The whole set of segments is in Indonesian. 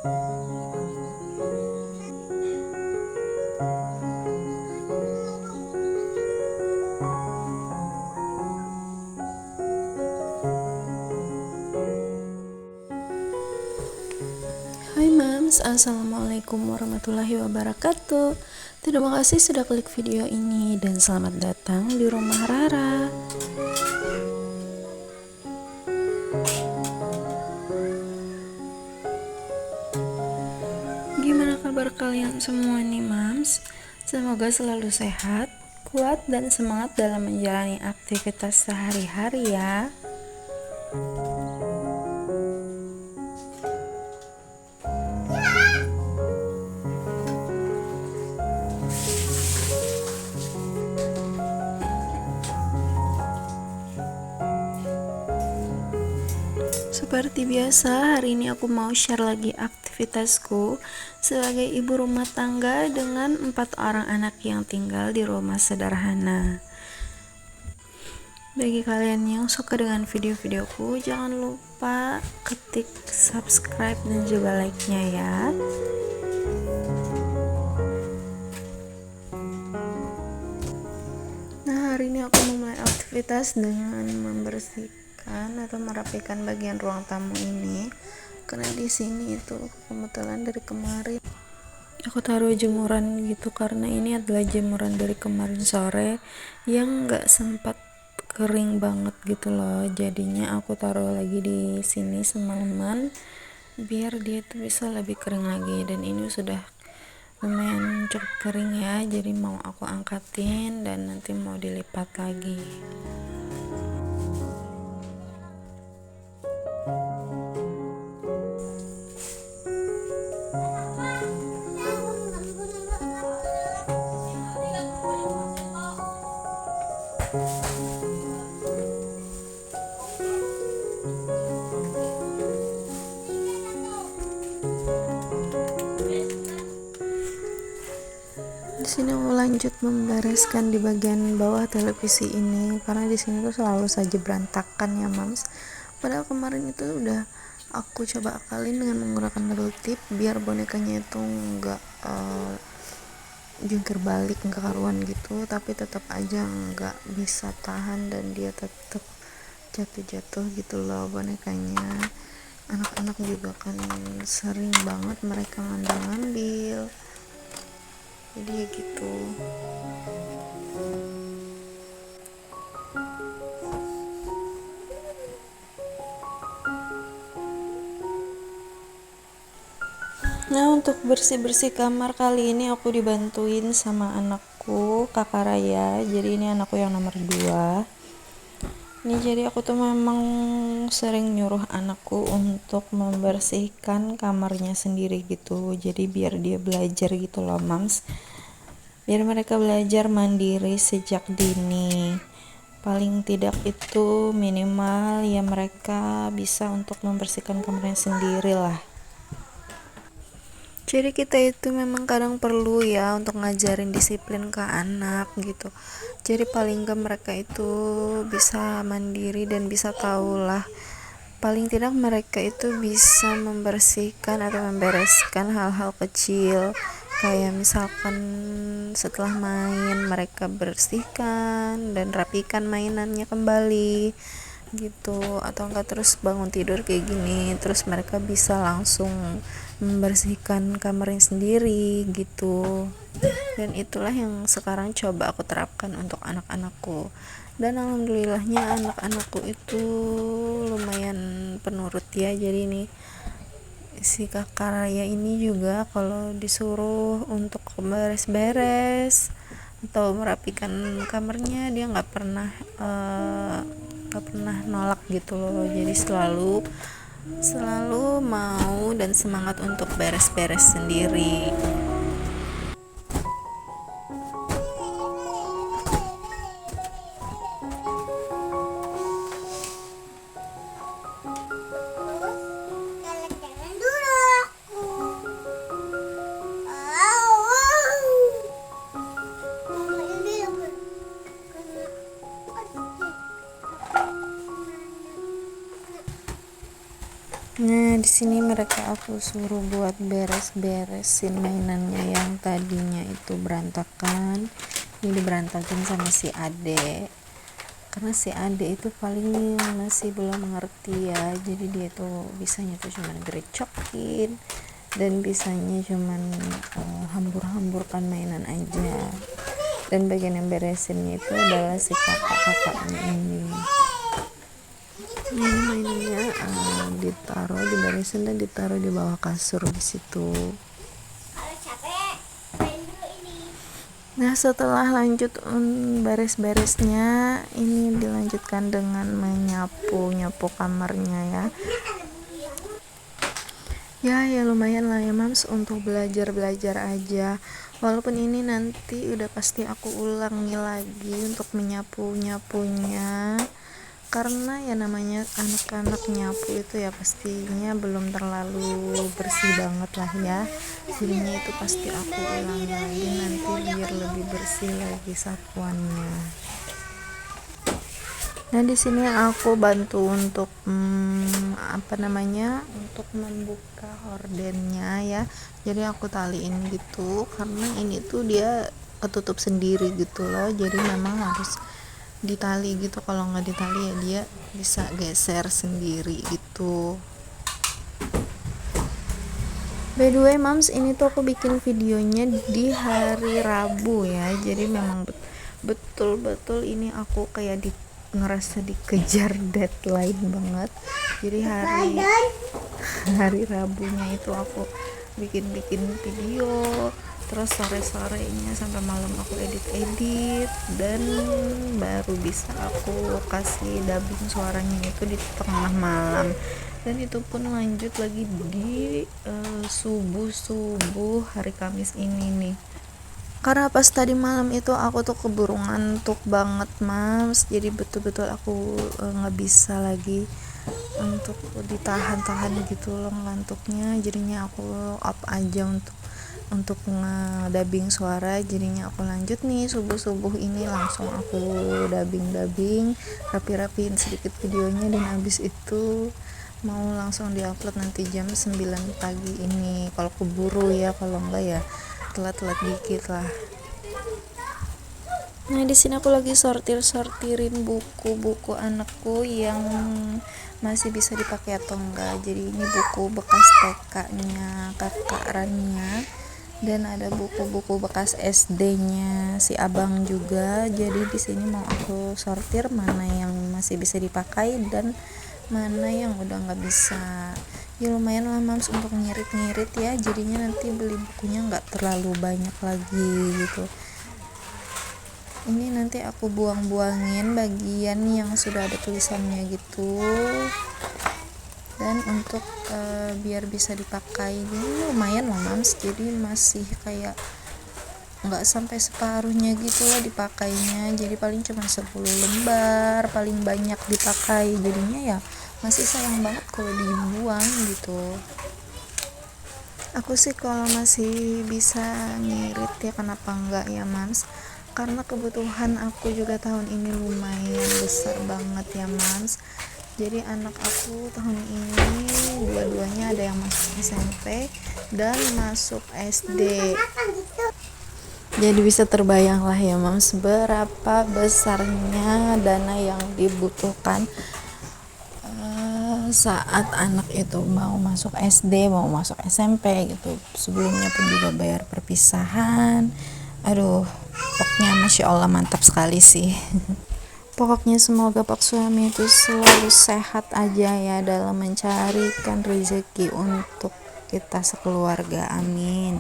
Hai Mams, Assalamualaikum warahmatullahi wabarakatuh. Terima kasih sudah klik video ini dan selamat datang di rumah Rara. Gimana kabar kalian semua nih Mams? Semoga selalu sehat, kuat dan semangat dalam menjalani aktivitas sehari-hari ya. Seperti biasa, hari ini aku mau share lagi aktivitasku sebagai ibu rumah tangga dengan 4 orang anak yang tinggal di rumah sederhana. Bagi kalian yang suka dengan video-videoku, jangan lupa ketik subscribe dan juga like-nya ya. Nah, hari ini aku memulai aktivitas dengan membersihkan atau merapikan bagian ruang tamu ini, karena di sini itu kebetulan dari kemarin aku taruh jemuran gitu, karena ini adalah jemuran dari kemarin sore yang nggak sempat kering banget gitu loh. Jadinya aku taruh lagi di sini semalaman biar dia tuh bisa lebih kering lagi, dan ini sudah lumayan cukup kering ya, jadi mau aku angkatin dan nanti mau dilipat lagi. Di sini aku lanjut membereskan di bagian bawah televisi ini, karena di sini tuh selalu saja berantakan ya Mams. Padahal kemarin itu udah aku coba akalin dengan menggunakan double tip biar bonekanya itu nggak jungkir balik, nggak karuan gitu, tapi tetap aja nggak bisa tahan dan dia tetap jatuh-jatuh gitu loh bonekanya. Anak-anak juga kan sering banget mereka ngambil, jadi ya gitu. Nah, untuk bersih-bersih kamar kali ini aku dibantuin sama anakku, Kakak Raya. Jadi ini anakku yang nomor 2. Ini jadi aku tuh memang sering nyuruh anakku untuk membersihkan kamarnya sendiri gitu. Jadi biar dia belajar gitu loh Mams. Biar mereka belajar mandiri sejak dini. Paling tidak itu minimal ya mereka bisa untuk membersihkan kamarnya sendiri lah. Jadi kita itu memang kadang perlu ya untuk ngajarin disiplin ke anak gitu. Jadi paling gak mereka itu bisa mandiri dan bisa tahu lah. Paling tidak mereka itu bisa membersihkan atau membereskan hal-hal kecil. Kayak misalkan setelah main mereka bersihkan dan rapikan mainannya kembali gitu, atau enggak terus bangun tidur kayak gini terus mereka bisa langsung membersihkan kamarnya sendiri gitu. Dan itulah yang sekarang coba aku terapkan untuk anak-anakku, dan alhamdulillahnya anak-anakku itu lumayan penurut ya. Jadi nih si Kakak Raya ini juga kalau disuruh untuk beres-beres atau merapikan kamarnya dia nggak pernah nolak gitu loh. Jadi selalu mau dan semangat untuk beres-beres sendiri. Nah, di sini mereka aku suruh buat beres-beresin mainannya yang tadinya itu berantakan. Ini berantakin sama si Ade, karena si Ade itu paling masih belum mengerti ya, jadi dia tuh bisanya tuh cuman gerecokin dan bisanya cuman hambur-hamburkan mainan aja, dan bagian yang beresinnya itu adalah si kakak-kakaknya ini. Ini mainannya ditaruh, diberesin dan ditaruh di bawah kasur di situ. Nah, setelah lanjut beres-beresnya, ini dilanjutkan dengan nyapu kamarnya ya. Ya lumayan lah ya mams untuk belajar aja. Walaupun ini nanti udah pasti aku ulangi lagi untuk menyapunya. Karena ya namanya anak-anak nyapu itu ya pastinya belum terlalu bersih banget lah ya, jadinya itu pasti aku ulangi lagi nanti biar lebih bersih lagi sapuannya. Nah di sini aku bantu untuk untuk membuka hordennya ya, jadi aku taliin gitu karena ini tuh dia ketutup sendiri gitu loh, jadi memang harus ditali gitu, kalau nggak ditali ya dia bisa geser sendiri gitu. By the way mams, ini tuh aku bikin videonya di hari Rabu ya, jadi memang betul-betul ini aku kayak ngerasa dikejar deadline banget. Jadi hari Rabunya itu aku bikin video, terus sore-sorenya sampai malam aku edit dan baru bisa aku kasih dubbing suaranya itu di tengah malam, dan itu pun lanjut lagi di subuh hari Kamis ini nih, karena pas tadi malam itu aku tuh keburu ngantuk banget mams, jadi betul-betul aku nggak bisa lagi untuk ditahan gitu loh ngantuknya, jadinya aku up aja untuk ngedubbing suara. Jadinya aku lanjut nih subuh ini langsung aku dubbing rapi-rapiin sedikit videonya, dan habis itu mau langsung diupload nanti jam 9 pagi ini kalau keburu ya, kalau enggak ya telat dikit lah. Nah di sini aku lagi sortirin buku anakku yang masih bisa dipakai atau enggak. Jadi ini buku bekas TK-nya kakak Rania, dan ada buku-buku bekas SD-nya si abang juga. Jadi di sini mau aku sortir mana yang masih bisa dipakai dan mana yang udah nggak bisa. Ya lumayan lah mams untuk ngirit ya, jadinya nanti beli bukunya nggak terlalu banyak lagi gitu. Ini nanti aku buangin bagian yang sudah ada tulisannya gitu, dan untuk biar bisa dipakai. Ini lumayan loh mams, jadi masih kayak nggak sampai separuhnya gitu lah dipakainya, jadi paling cuma 10 lembar paling banyak dipakai, jadinya ya masih sayang banget kalau dibuang gitu. Aku sih kalau masih bisa ngirit ya kenapa enggak ya mams, karena kebutuhan aku juga tahun ini lumayan besar banget ya mams. Jadi anak aku tahun ini dua-duanya ada yang masuk SMP dan masuk SD, jadi bisa terbayang lah ya mams berapa besarnya dana yang dibutuhkan saat anak itu mau masuk SD, mau masuk SMP gitu. Sebelumnya pun juga bayar perpisahan. Aduh, pokoknya masya Allah mantap sekali sih. Pokoknya semoga Pak suami itu selalu sehat aja ya dalam mencarikan rezeki untuk kita sekeluarga, amin.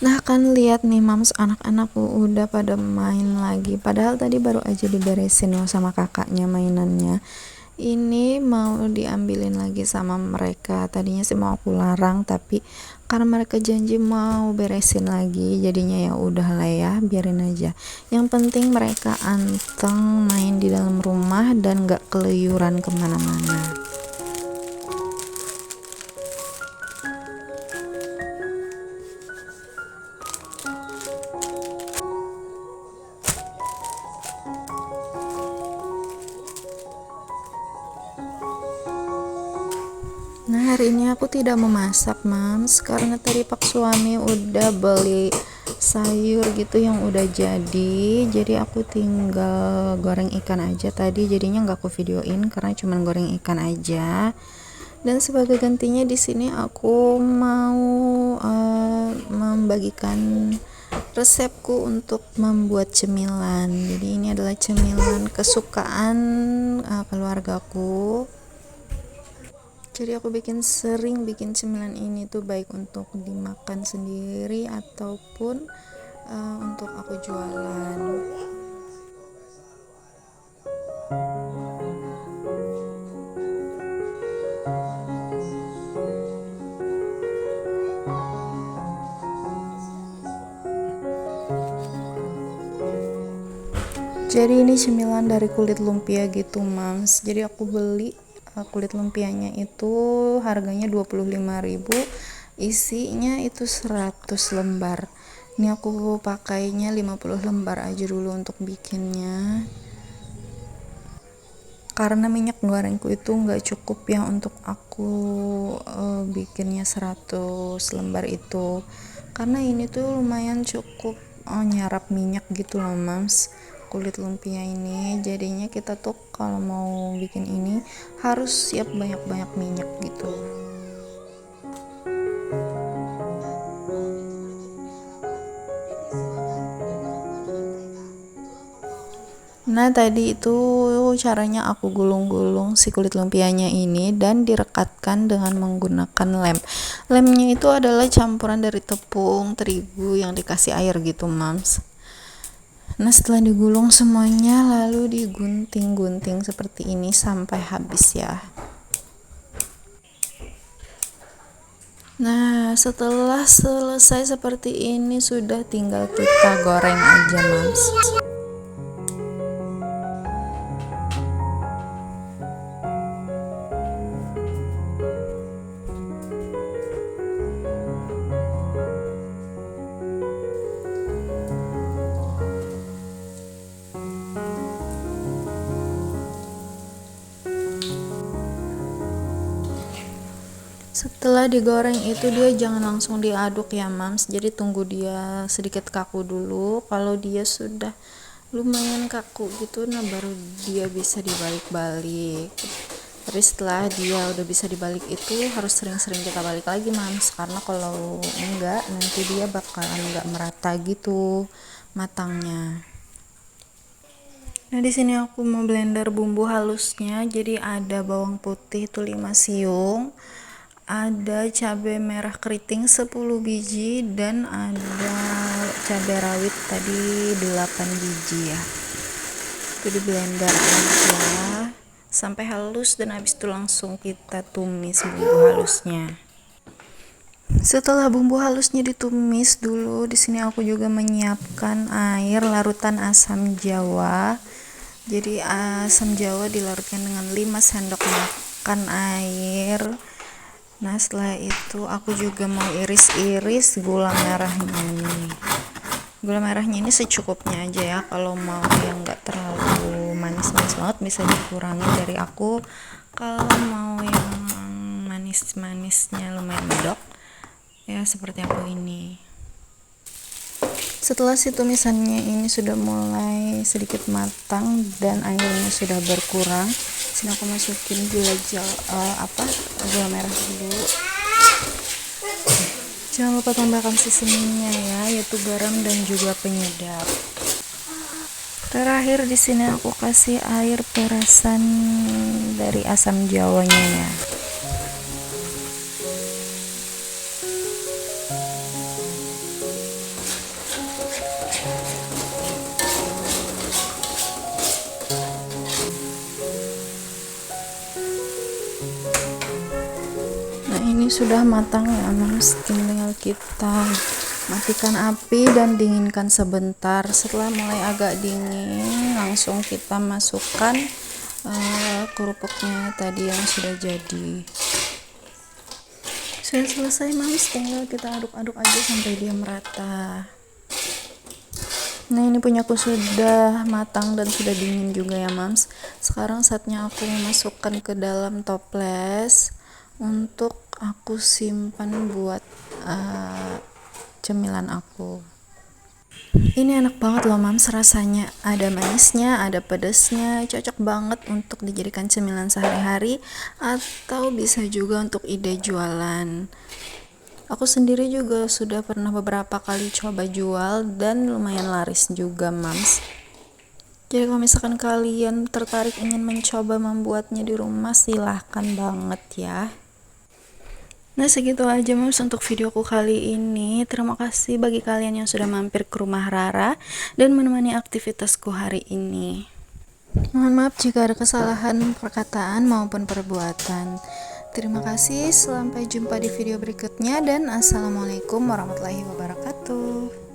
Nah kan lihat nih mams, anak-anakku udah pada main lagi, padahal tadi baru aja diberesin loh sama kakaknya mainannya. Ini mau diambilin lagi sama mereka, tadinya sih mau aku larang tapi karena mereka janji mau beresin lagi, jadinya ya udah lah ya, biarin aja. Yang penting mereka anteng main di dalam rumah dan gak keluyuran kemana-mana. Nah hari ini aku tidak memasak, Mams, karena tadi Pak suami udah beli sayur gitu yang udah jadi aku tinggal goreng ikan aja tadi, jadinya nggak aku videoin karena cuman goreng ikan aja. Dan sebagai gantinya di sini aku mau membagikan resepku untuk membuat cemilan. Jadi ini adalah cemilan kesukaan keluargaku. Jadi aku sering bikin cemilan ini tuh baik untuk dimakan sendiri ataupun untuk aku jualan. Jadi ini cemilan dari kulit lumpia gitu, Mams. Jadi aku beli kulit lumpianya itu harganya 25.000, isinya itu 100 lembar. Ini aku pakainya 50 lembar aja dulu untuk bikinnya. Karena minyak gorengku itu nggak cukup ya untuk aku bikinnya 100 lembar itu. Karena ini tuh lumayan cukup nyerap minyak gitu loh, Mams, kulit lumpia ini. Jadinya kita tuh kalau mau bikin ini harus siap banyak-banyak minyak gitu. Nah, tadi itu caranya aku gulung-gulung si kulit lumpianya ini dan direkatkan dengan menggunakan lem. Lemnya itu adalah campuran dari tepung terigu yang dikasih air gitu, Mams. Nah, setelah digulung semuanya lalu digunting-gunting seperti ini sampai habis ya. Nah, setelah selesai seperti ini sudah tinggal kita goreng aja, Mams. Setelah digoreng itu dia jangan langsung diaduk ya, Mams. Jadi tunggu dia sedikit kaku dulu. Kalau dia sudah lumayan kaku gitu, nah baru dia bisa dibalik-balik. Tapi setelah dia udah bisa dibalik itu harus sering-sering kita balik lagi, Mams. Karena kalau enggak nanti dia bakalan enggak merata gitu matangnya. Nah, di sini aku mau blender bumbu halusnya. Jadi ada bawang putih itu 5 siung, ada cabai merah keriting 10 biji, dan ada cabai rawit tadi 8 biji ya. Itu di blender aja sampai halus dan habis itu langsung kita tumis bumbu halusnya. Setelah bumbu halusnya ditumis dulu, di sini aku juga menyiapkan air larutan asam jawa. Jadi asam jawa dilarutkan dengan 5 sendok makan air. Nah, setelah itu aku juga mau iris-iris gula merahnya nih. Gula merahnya ini secukupnya aja ya. Kalau mau yang nggak terlalu manis-manis banget bisa dikurangin dari aku. Kalau mau yang manis-manisnya lumayan medok ya seperti aku ini. Setelah si tumisannya ini sudah mulai sedikit matang dan airnya sudah berkurang, sini aku masukin gula merah dulu. Jangan lupa tambahkan seasoningnya ya, yaitu garam dan juga penyedap. Terakhir di sini aku kasih air perasan dari asam jawanya ya. Nah, ini sudah matang ya, Mas. Tinggal kita matikan api dan dinginkan sebentar. Setelah mulai agak dingin, langsung kita masukkan kerupuknya tadi yang sudah jadi. Sudah selesai, Mams. Tinggal kita aduk-aduk aja sampai dia merata. Nah, ini punyaku sudah matang dan sudah dingin juga ya, Mams. Sekarang saatnya aku memasukkan ke dalam toples untuk aku simpan buat cemilan aku. Ini enak banget loh mams, rasanya ada manisnya, ada pedesnya, cocok banget untuk dijadikan cemilan sehari-hari atau bisa juga untuk ide jualan. Aku sendiri juga sudah pernah beberapa kali coba jual dan lumayan laris juga mams. Jadi kalau misalkan kalian tertarik ingin mencoba membuatnya di rumah, silahkan banget ya. Nah segitu aja mams untuk videoku kali ini. Terima kasih bagi kalian yang sudah mampir ke rumah Rara dan menemani aktivitasku hari ini. Mohon maaf jika ada kesalahan perkataan maupun perbuatan. Terima kasih, sampai jumpa di video berikutnya dan assalamualaikum warahmatullahi wabarakatuh.